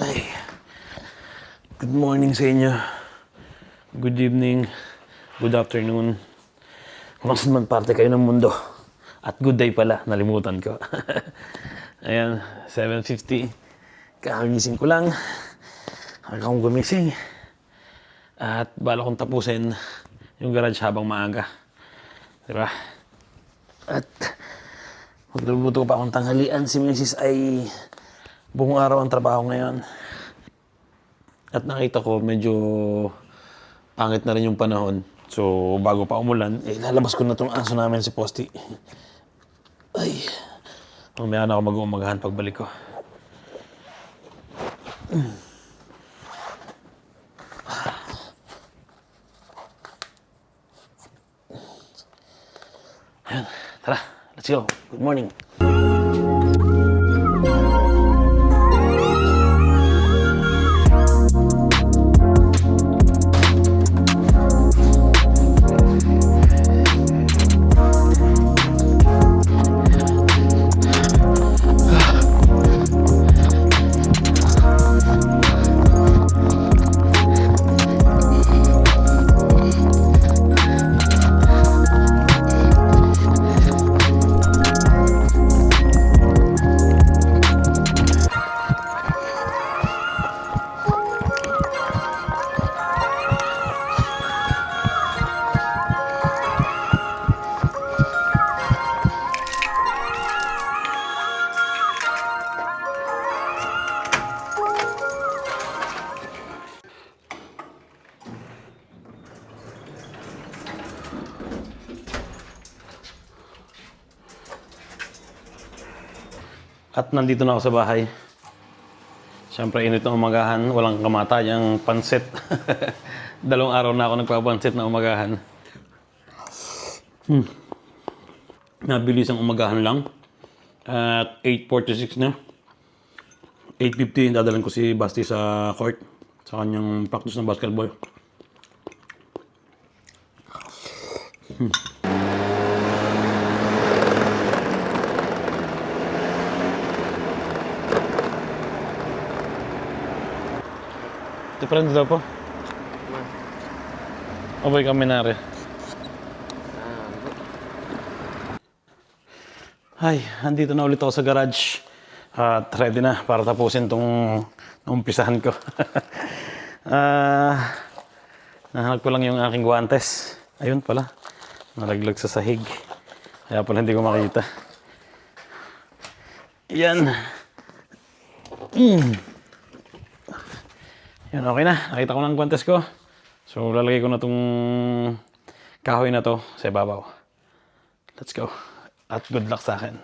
Ay, good morning sa inyo. Good evening. Good afternoon. Kung saan man parte kayo ng mundo. At good day pala, nalimutan ko. Ayan, 7:50. Kakagising ko lang. Akong gumising. At bala kong tapusin yung garage habang maaga. Diba? At magluluto pa akong tanghalian. Si Mrs. ay buong araw ang trabaho ngayon. At nakita ko medyo pangit na rin yung panahon. So, bago pa umulan, lalabas ko na itong aso namin si Posty. Ay, mamaya na ako mag-uumagahan pagbalik ko. Ayan, tara, let's go. Good morning. At nandito na ako sa bahay. Siyempre, init na umagahan. Walang kamatayang pansit. 2 araw na ako nagpapansit na umagahan. Nabilis ang umagahan lang. At 8:46 na. 8:50, dadalan ko si Basti sa court. Sa kanyang practice ng basketball. Ito pa rin daw po. Aboy kami na rin. Ay, andito na ulit ako sa garage. At ready na para tapusin itong umpisahan ko. Nahanap ko lang yung aking guwantes. Ayun pala. Nalaglag sa sahig. Kaya pala hindi ko makita. Yan. Yan, okay na. Nakita ko na ang guwantes ko. So, lalagay ko na itong kahoy na to sa ibabaw. Let's go. At good luck sa akin.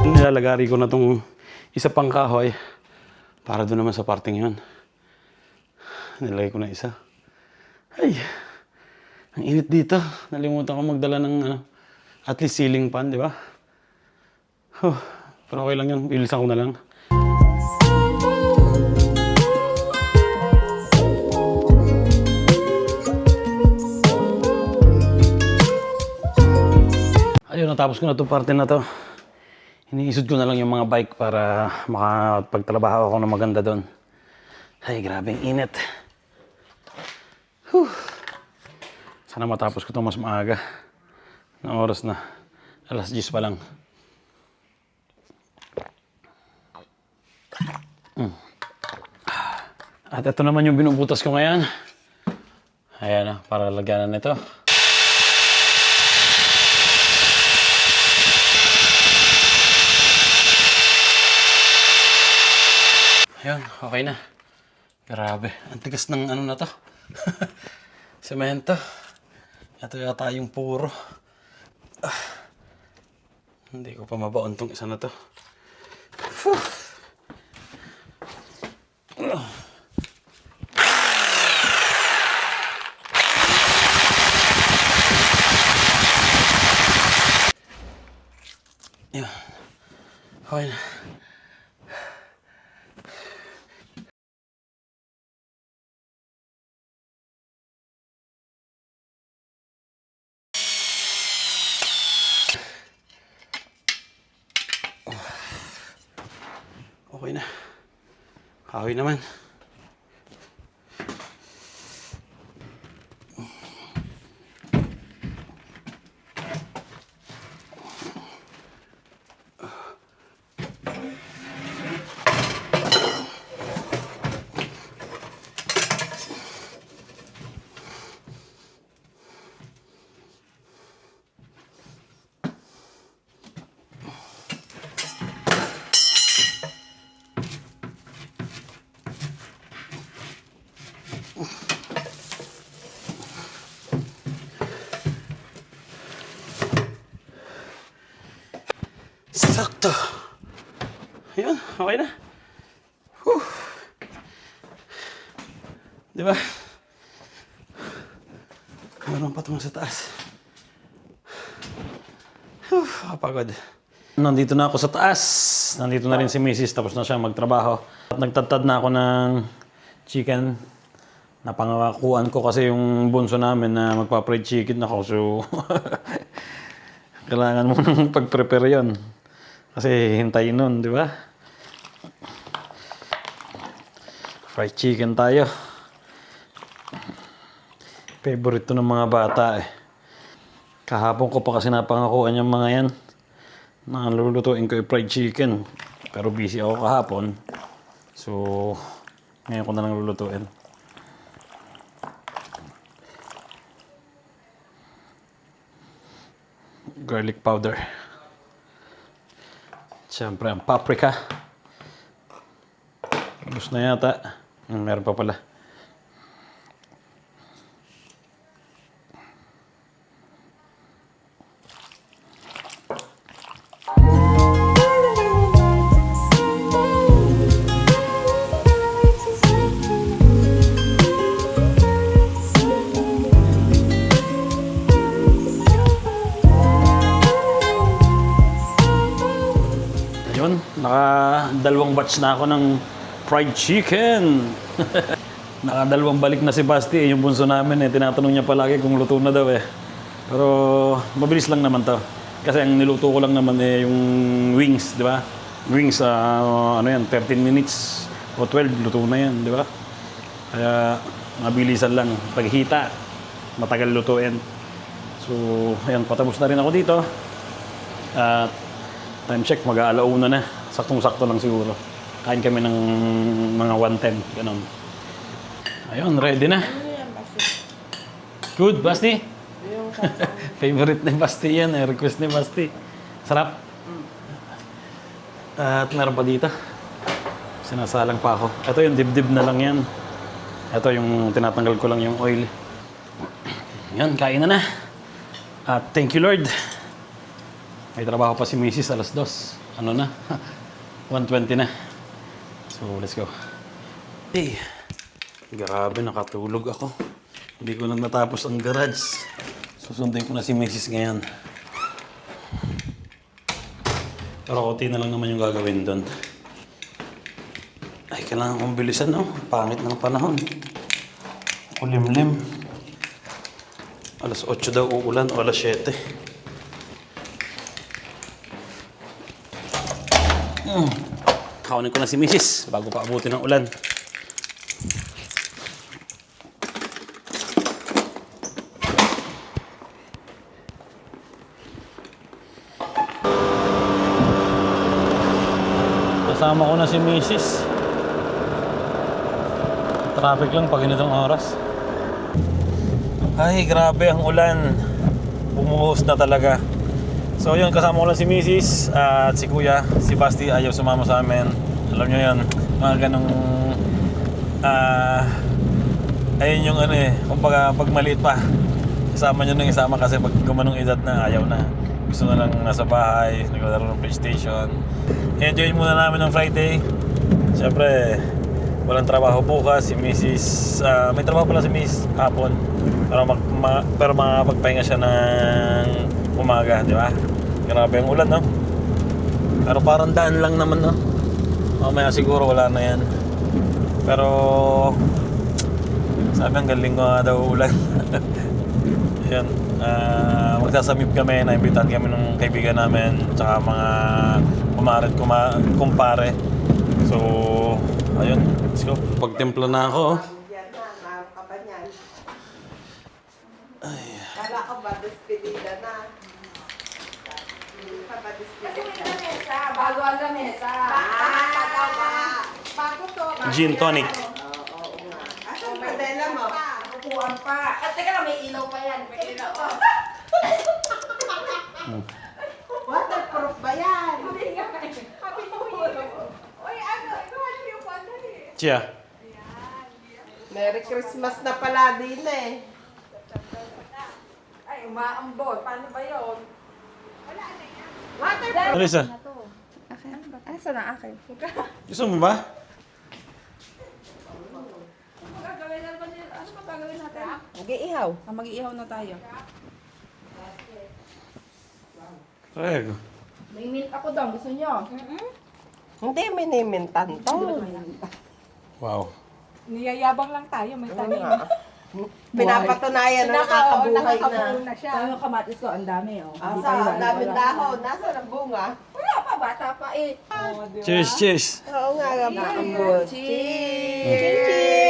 Nilalagari ko na itong isa pang kahoy para doon naman sa parting yun. Nilagay ko na isa. Ay, ang init dito. Nalimutan ko magdala ng at least ceiling fan, di ba? Pero okay lang yun. Ilisan ko na lang. Ayun, natapos ko na itong parte na to. Iniisod ko na lang yung mga bike para makapagtrabaho ako ng maganda doon. Ay, grabeng init. Sana matapos ko ito mas maaga. Na oras na. 10:00 pa lang. At ito naman yung binubutas ko ngayon. Ayan na, para lagyanan nito. Ayun, okay na. Grabe, ang tigas ng ano na to. Semento. Ito yata yung puro. Hindi ko pa mabaon tong isa na to. Yan. Okay na. Okay na. Kahoy naman. Sakto. Ayun, okay na. Whew. Diba? Meron pa tungo sa taas. Kapagod. Nandito na ako sa taas. Nandito na rin si Mrs. Tapos na siya magtrabaho. At nagtatad na ako ng chicken. Napangakuan ko kasi yung bunso namin na magpa-fried chicken ako. So, kailangan mo nang pag-prepare yun. Kasi hintayin nun, di ba? Fried chicken tayo. Favorite to ng mga bata eh. Kahapon ko pa kasi napangakuan yung mga yan. Nalulutuin ko yung fried chicken. Pero busy ako kahapon. So, ngayon ko na lang lulutuin. Garlic powder. Siyempre ang paprika. Gusto na yata. Meron pa pala. Ayun, naka-dalawang batch na ako ng fried chicken. Naka-dalawang balik na si Basti, yung bunso namin eh. Tinatanong niya palagi kung luto na daw eh. Pero mabilis lang naman to. Kasi ang niluto ko lang naman eh yung wings, di ba? Wings, ano yan, 13 minutes o 12, luto na yan, di ba? Kaya mabilisan lang. Paghita, matagal lutuin. So, ayan, patapos na rin ako dito. At time check, mag-aalauna na. Saktong-sakto lang siguro. Kain kami ng mga 1:10, ganun. Ayun, ready na. Good, Basti? Favorite ni Basti yan, request ni Basti. Sarap. At meron pa dito. Sinasalang pa ako. Ito yung dibdib na lang yan. Ito yung tinatanggal ko lang yung oil. Yan, kain na na. At thank you Lord. May trabaho pa si Mrs. alas 2. Ano na? 1:20 na. So, let's go. Hey, grabe, nakatulog ako. Hindi ko na natapos ang garage. Susundin ko na si Mrs. ngayon. Pero konti na lang naman yung gagawin doon. Ay, kailangan kong bilisan, no? Pangit ng panahon. Kulimlim. Alas 8 daw uulan o alas 7. Kaunin ko na si Mrs. bago pa abutin ng ulan. Kasama ko na si Mrs. Traffic lang pag ganitong oras. Ay, grabe ang ulan. Bumuhos na talaga. So yun, kasama ko lang si Mrs. At si Kuya, si Basti ayaw sumama sa amin. Alam nyo yun, mga ganong ayun yung ano eh, kumbaga pag maliit pa, kasama nyo nang isama kasi pag gumanong edad na, ayaw na. Gusto na lang nasa bahay, naglalaro ng PlayStation. Enjoy muna namin ng Friday. Siyempre, walang trabaho bukas. Si Mrs. May trabaho pala si Mrs. hapon. Pero makakapagpahinga siya ng umaga, di ba? Grabe ang ulan, no? Pero parang daan lang naman, no? Mamaya siguro wala na yan. Pero sabi ang galing ko nga daw ulan. Yan. Magsasamip kami, naimbitahan kami ng kaibigan namin, tsaka mga kumpare. So So, ayun. Let's go. Pagtimpla na ako. oh. Yan na, naroon ka ba niyan? Kala ko ba, despedida na. Hindi pa ba despedida? Bago ang lamesa. Bago to. Gin tonic. Oo nga. Asan pa dela mo? Kukuhan pa. At teka lang, may ilaw pa yan. May ilaw pa. Waterproof ba yan? Happy New Year. Uy, ano? Ito, ano yung pandali? Chia. Merry Christmas na pala din eh. Ay, umaambot. Paano ba yun? Waterproof. Ano isa? Saan ang akin? Gusto mo ba? Magagawin naman nila. Ano ba gagawin natin? Mag-iihaw. Mag-iihaw na tayo. Rego. May mint ako daw. Gusto nyo? Hindi, minimintan to. Wow. Niyayabang lang tayo, may tanim. Pinapatunayan na nakakabuhay na. siya. Ang kamatis ko, ang dami. Oh. Asa, ang daming dahon. Nasaan ang bunga? Wala pa, bata pa eh. Cheers, cheers. Oo nga, maambot. Cheers! Cheers!